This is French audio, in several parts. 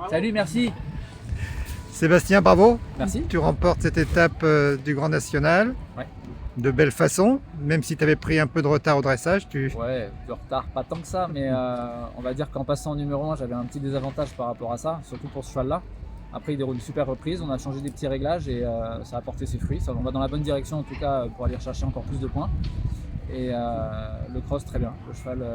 Salut, merci. Sébastien, bravo. Merci. Tu remportes cette étape du Grand National Ouais. de belle façon, même si tu avais pris un peu de retard au dressage. Ouais, du retard, pas tant que ça, mais on va dire qu'en passant en numéro 1, j'avais un petit désavantage par rapport à ça, surtout pour ce cheval-là. Après, il déroule une super reprise, on a changé des petits réglages et ça a porté ses fruits. Ça, on va dans la bonne direction en tout cas pour aller chercher encore plus de points. Et le cross, très bien. Le cheval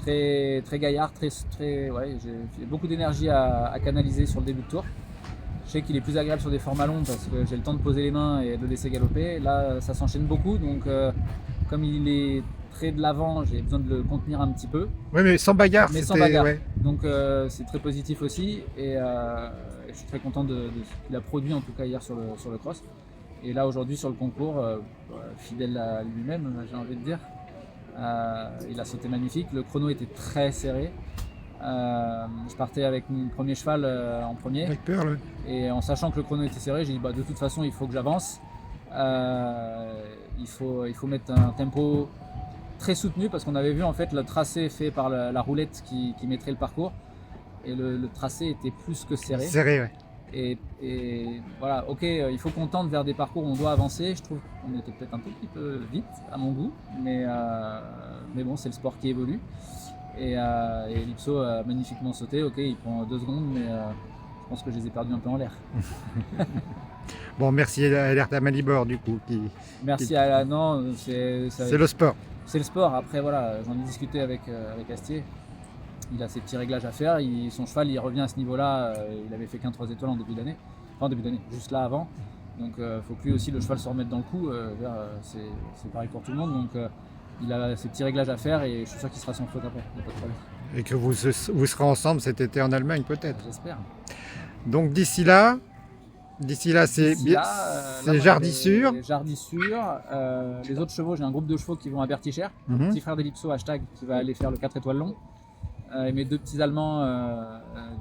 très, très gaillard, ouais, j'ai beaucoup d'énergie à canaliser sur le début de tour. Je sais qu'il est plus agréable sur des formats longs parce que j'ai le temps de poser les mains et de le laisser galoper. Là, ça s'enchaîne beaucoup, donc comme il est très de l'avant, j'ai besoin de le contenir un petit peu. Oui, mais sans bagarre. Mais sans bagarre. Ouais. Donc c'est très positif aussi. Et je suis très content de ce qu'il a produit en tout cas hier sur le cross. Et là aujourd'hui sur le concours, fidèle à lui-même, j'ai envie de dire. Il a sauté magnifique. Le chrono était très serré. Je partais avec mon premier cheval en premier. Avec Pearl. Et en sachant que le chrono était serré, j'ai dit de toute façon il faut que j'avance. Il faut mettre un tempo très soutenu parce qu'on avait vu en fait le tracé fait par la roulette qui mettrait le parcours. Et le tracé était plus que serré. Serré, ouais. Et voilà, ok, il faut qu'on tente vers des parcours où on doit avancer. Je trouve qu'on était peut-être un tout petit peu vite à mon goût, mais bon, c'est le sport qui évolue. Et Lipso a magnifiquement sauté. Ok, il prend 2 secondes, mais je pense que je les ai perdus un peu en l'air. Bon, merci à Alerta Malibor du coup. Merci à la. Non, c'est le sport. C'est le sport. Après, voilà, j'en ai discuté avec Astier. Il a ses petits réglages à faire. Son cheval, il revient à ce niveau-là. Il avait fait qu'un 3 étoiles en début d'année. Enfin, en début d'année, juste là avant. Donc, il faut que lui aussi, le cheval se remette dans le coup. C'est pareil pour tout le monde. Donc, il a ses petits réglages à faire et je suis sûr qu'il sera sans faute après. Il n'y a pas de problème. Et que vous serez ensemble cet été en Allemagne peut-être. J'espère. Donc d'ici là, c'est Jardissure. Jardissure. Les autres chevaux, j'ai un groupe de chevaux qui vont à Bertichère. Petit frère d'Elipso, hashtag, qui va aller faire le 4 étoiles long. Et mes 2 petits Allemands,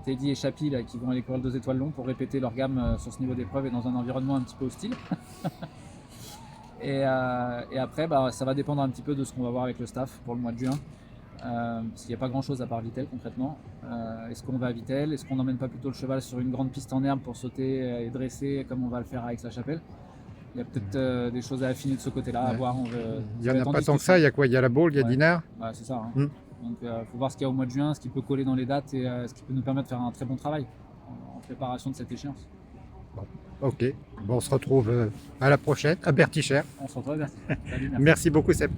Teddy et Chapi, là, qui vont aller courir le 2 étoiles long pour répéter leur gamme sur ce niveau d'épreuve et dans un environnement un petit peu hostile. et après, ça va dépendre un petit peu de ce qu'on va voir avec le staff pour le mois de juin. Parce qu'il n'y a pas grand chose à part Vittel concrètement. Est-ce qu'on va à Vittel? Est-ce qu'on n'emmène pas plutôt le cheval sur une grande piste en herbe pour sauter et dresser comme on va le faire avec Aix-la-Chapelle? Il y a peut-être des choses à affiner de ce côté-là, à voir. Il n'y en a pas tant que ça, il y a quoi? Il y a la Baule, il y a Dinard. Ouais, c'est ça. Hein. Donc il faut voir ce qu'il y a au mois de juin, ce qui peut coller dans les dates et ce qui peut nous permettre de faire un très bon travail en préparation de cette échéance. Bon, ok, bon, on se retrouve à la prochaine, à Bertichère. On se retrouve à Bertichère. Salut, merci beaucoup Seb.